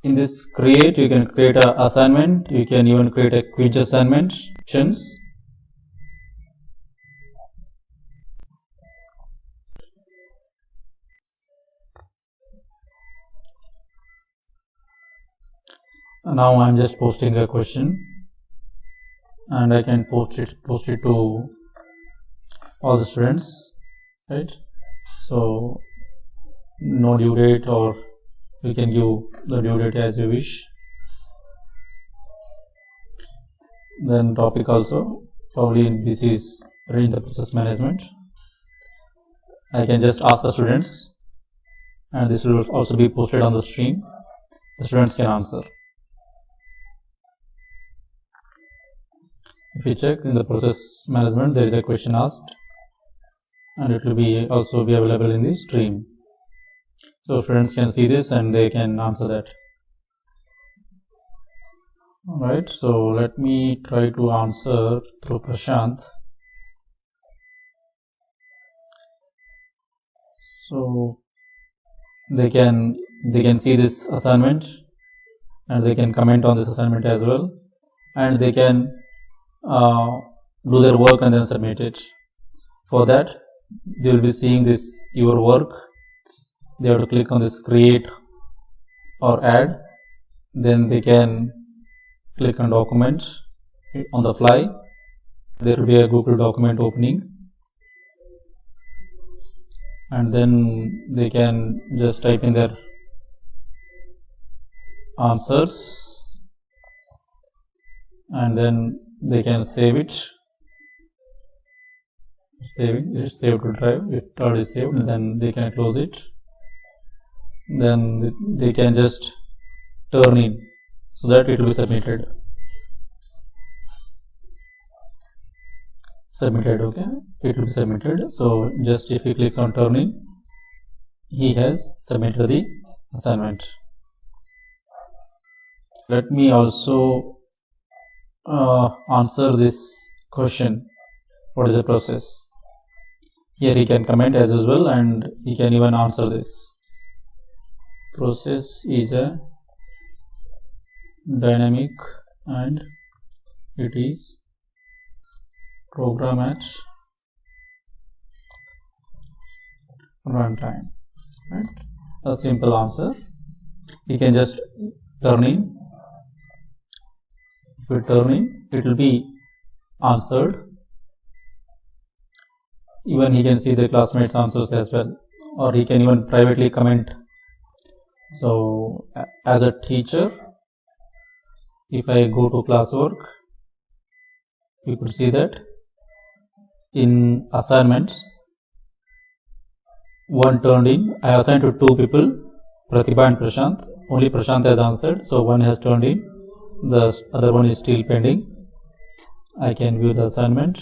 in this create, you can create an assignment, you can even create a quiz assignment questions. Now I'm just posting a question, and I can post it to all the students, right? So no due date, or you can give the due date as you wish. Then topic also, probably this is in the process management. I can just ask the students, and this will also be posted on the stream. The students can answer. If you check in the process management, there is a question asked, and it will be also be available in the stream. So students can see this and they can answer that. Alright, so let me try to answer through Prashant. So they can see this assignment, and they can comment on this assignment as well, and they can do their work and then submit it. For that, they will be seeing this your work. They have to click on this create or add, then they can click on document on the fly. There will be a Google document opening, and then they can just type in their answers, and then they can save it. It's saved to drive, it already saved, and then they can close it. Then they can just turn in so that it will be submitted. Okay, it will be submitted. So just if he clicks on turn in, he has submitted the assignment. Let me also answer this question. What is the process? Here he can comment as well, and he can even answer this. Process is a dynamic and it is program at runtime, right? A simple answer. You can just turn in. If you turn in, it will be answered. Even he can see the classmates' answers as well, or he can even privately comment. So as a teacher, if I go to classwork, you could see that in assignments, one turned in. I assigned to two people, Pratibha and Prashant. Only Prashant has answered, so one has turned in. The other one is still pending. I can view the assignment.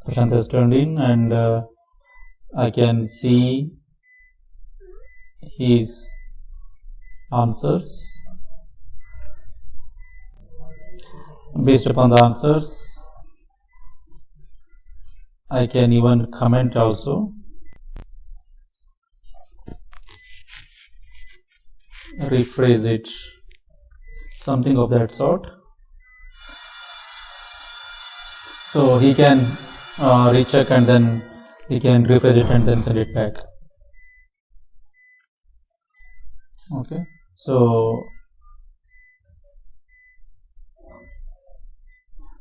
Prashant has turned in, and I can see his answers. Based upon the answers, I can even comment also. Rephrase it, something of that sort. So he can recheck, and then he can rephrase it and then send it back. Okay, so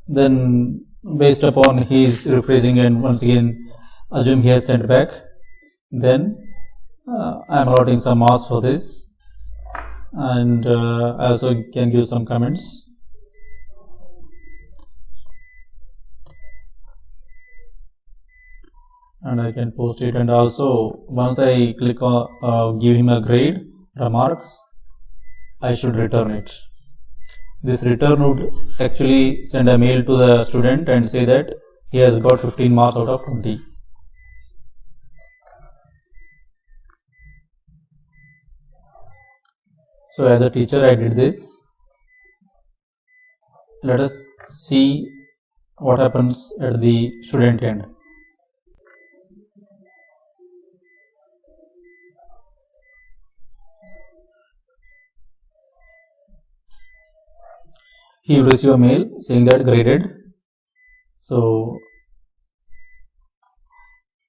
then based upon his rephrasing, and once again assume he has sent back, then I am allotting some marks for this, and I also can give some comments. And I can post it, and also once I click on give him a grade, remarks, I should return it. This return would actually send a mail to the student and say that he has got 15 marks out of 20. So as a teacher, I did this. Let us see what happens at the student end. he will receive a mail saying that graded. So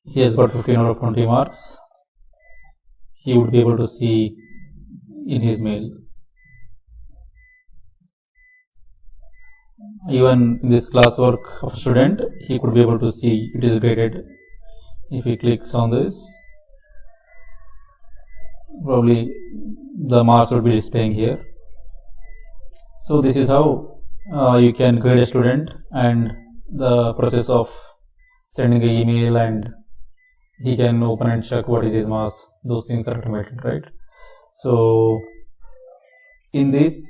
he has got 15 out of 20 marks. He would be able to see in his mail. Even in this classwork of a student, he could be able to see it is graded. If he clicks on this, probably the marks would be displaying here. So this is how you can grade a student, and the process of sending an email and he can open and check what is his marks. Those things are automated, right? So in this,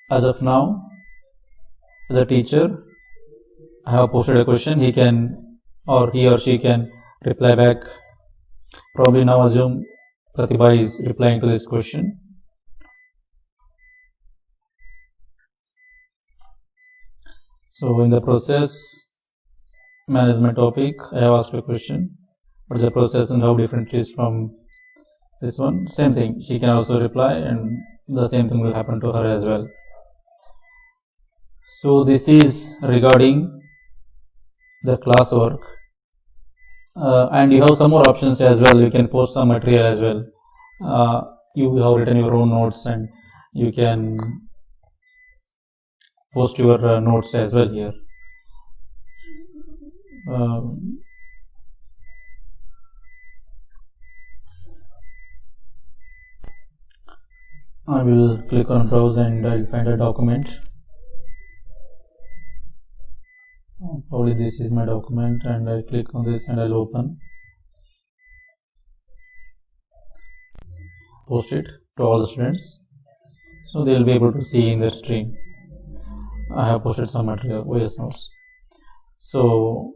as of now, as a teacher, I have posted a question. He can, or he or she can reply back. Probably now assume Pratibha is replying to this question. So in the process management topic, I have asked a question. What is the process and how different it is from this one? Same thing. She can also reply, and the same thing will happen to her as well. So this is regarding the classwork, and you have some more options as well. You can post some material as well. You have written your own notes, and you can post your notes as well here. I will click on browse and I'll find a document. Probably this is my document, and I click on this and I'll open, post it to all the students, so they'll be able to see in their stream. I have posted some material, OS notes. So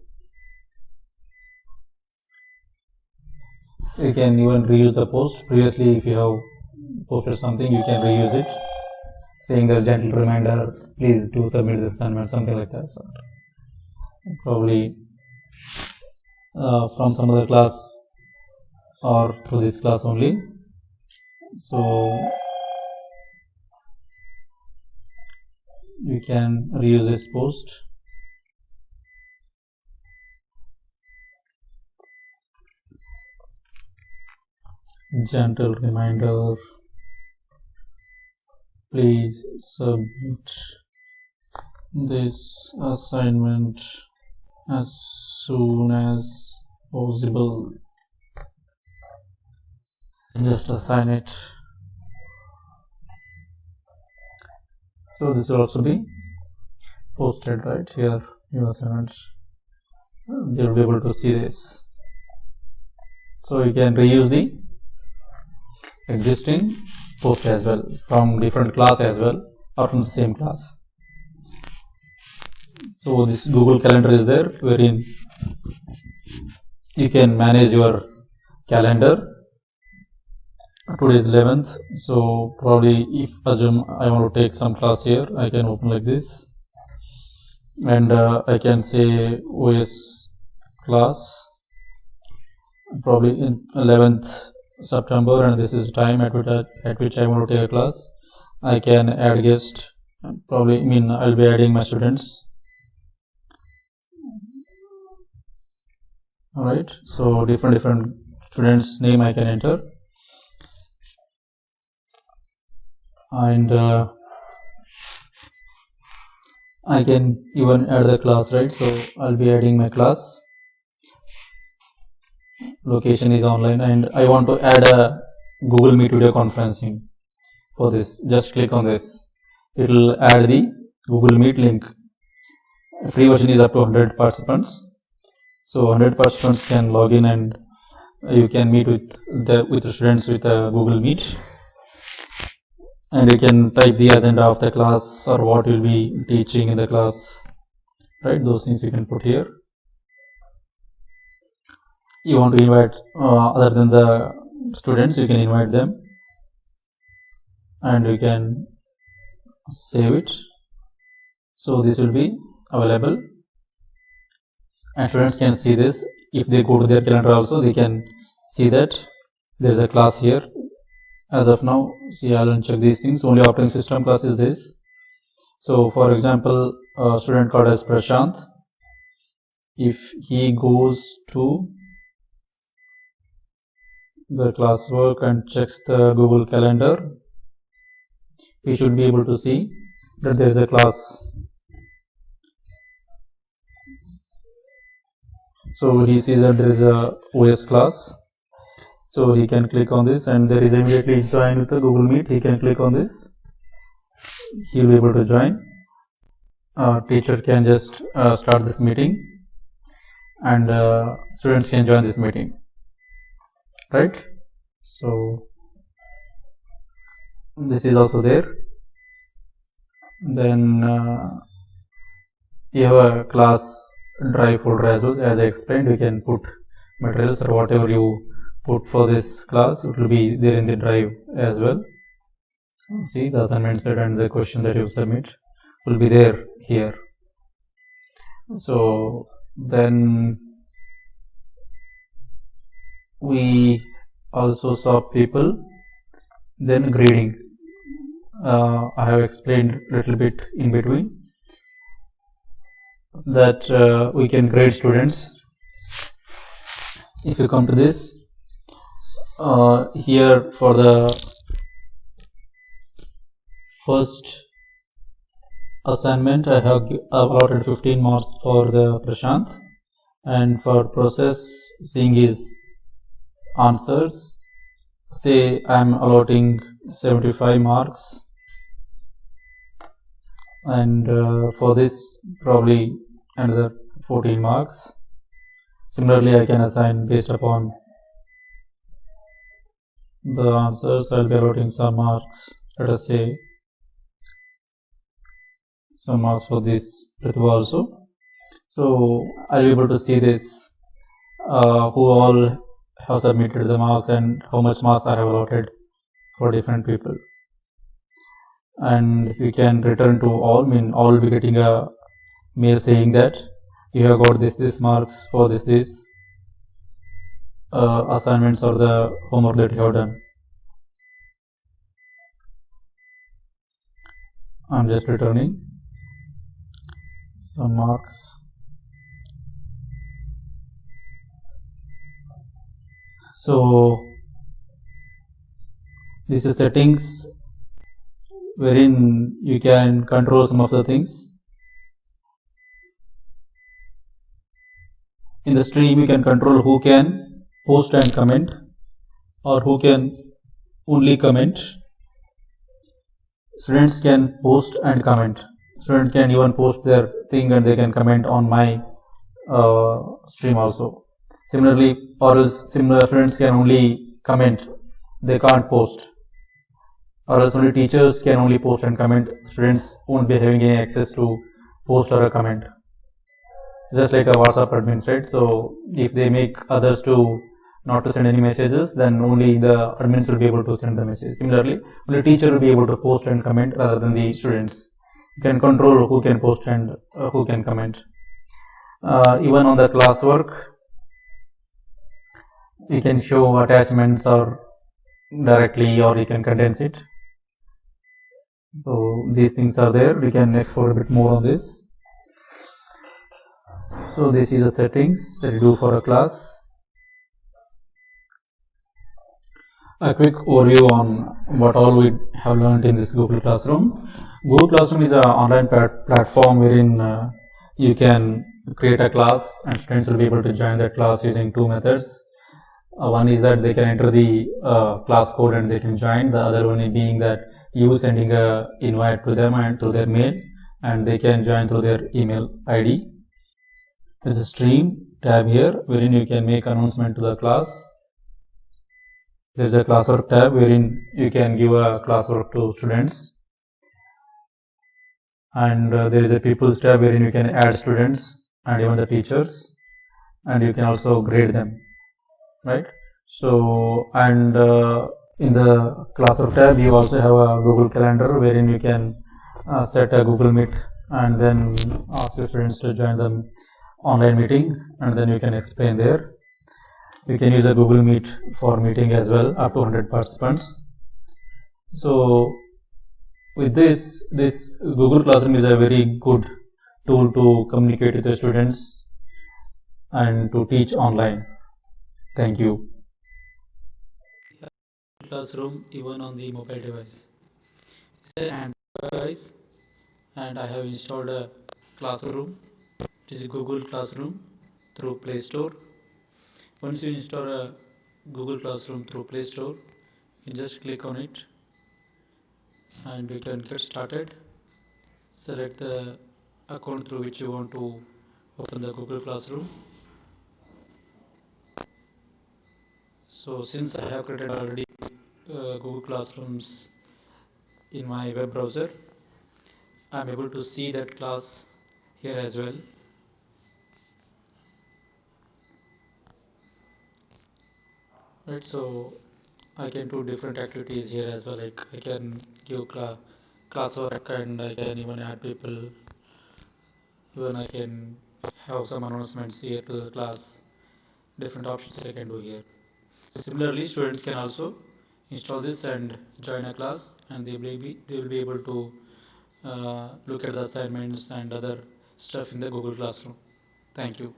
you can even reuse the post. Previously, if you have posted something, you can reuse it, saying a gentle reminder, please do submit this assignment, something like that. So probably from some other class or through this class only. So you can reuse this post. Gentle reminder, please submit this assignment as soon as possible. Just assign it. So this will also be posted right here. Your assignment, they will be able to see this. So you can reuse the existing post as well from different class as well, or from the same class. So this Google Calendar is there, wherein you can manage your calendar. Today is 11th, so probably if assume I want to take some class here, I can open like this, and I can say OS class, probably in 11th September, and this is time at which I want to take a class. I can add guest, probably I'll be adding my students. Alright, so different students' name I can enter, and I can even add the class, right? So I'll be adding my class. Location is online, and I want to add a Google Meet video conferencing. For this, just click on this. It will add the Google Meet link. Free version is up to 100 participants. So 100 participants can log in, and you can meet with the students with a Google Meet, and you can type the agenda of the class or what you'll be teaching in the class, right? Those things you can put here. You want to invite other than the students, you can invite them, and you can save it. So this will be available, and students can see this. If they go to their calendar also, they can see that there is a class here. As of now, see, I'll check these things. Only operating system class is this. So for example, a student called as Prashant, if he goes to the classwork and checks the Google Calendar, he should be able to see that there is a class. So he sees that there is a OS class. So he can click on this and there is immediately join with the Google Meet. He can click on this. He will be able to join. Teacher can just start this meeting and students can join this meeting, right? So this is also there. Then you have a class drive folder as well. As I explained, you can put materials or whatever you put for this class, it will be there in the drive as well. See, the assignment set and the question that you submit will be there here. So then we also saw people, then grading. I have explained a little bit in between that we can grade students. If you come to this, here for the first assignment, I have allotted 15 marks for the Prashant, and for processing his answers, say I am allotting 75 marks, and for this probably another 14 marks. Similarly, I can assign based upon the answers. I'll be allotting some marks. Let us say some marks for this Pratibha also. So I'll be able to see this who all have submitted the marks and how much marks I have allotted for different people. And we can return to all, all will be getting a mail saying that you have got this marks for this assignments or the homework that you have done. I'm just returning some marks. So this is settings wherein you can control some of the things. In the stream, you can control who can post and comment or who can only comment. Students can post and comment. Students can even post their thing and they can comment on my stream also. Similarly, or else similar students can only comment, they can't post. Or else only teachers can only post and comment. Students won't be having any access to post or a comment. Just like a WhatsApp admin, right? So if they make others to not to send any messages, then only the admins will be able to send the message. Similarly, only teacher will be able to post and comment rather than the students. You can control who can post and who can comment. Even on the classwork, you can show attachments or directly, or you can condense it. So these things are there. We can explore a bit more on this. So this is the settings that you do for a class. A quick overview on what all we have learned in this Google Classroom. Google Classroom is an online platform wherein you can create a class and students will be able to join that class using two methods. One is that they can enter the class code and they can join. The other one is being that you sending a invite to them and through their mail, and they can join through their email ID. There's a stream tab here wherein you can make announcement to the class. There's a classwork tab wherein you can give a classwork to students. And there is a people's tab wherein you can add students and even the teachers, and you can also grade them, right? So, and in the classwork tab you also have a Google Calendar wherein you can set a Google Meet and then ask your students to join the online meeting, and then you can explain there. You can use a Google Meet for meeting as well, up to 100 participants. So with this Google Classroom is a very good tool to communicate with the students and to teach online. Thank you. Classroom even on the mobile device. And device, and I have installed a Classroom. It is Google Classroom through Play Store. Once you install a Google Classroom through Play Store, you can just click on it and we can get started. Select the account through which you want to open the Google Classroom. So since I have created already Google Classrooms in my web browser, I am able to see that class here as well. Right, so I can do different activities here as well, like I can give classwork and I can even add people, even I can have some announcements here to the class, different options I can do here. Similarly, students can also install this and join a class, and they will be able to look at the assignments and other stuff in the Google Classroom. Thank you.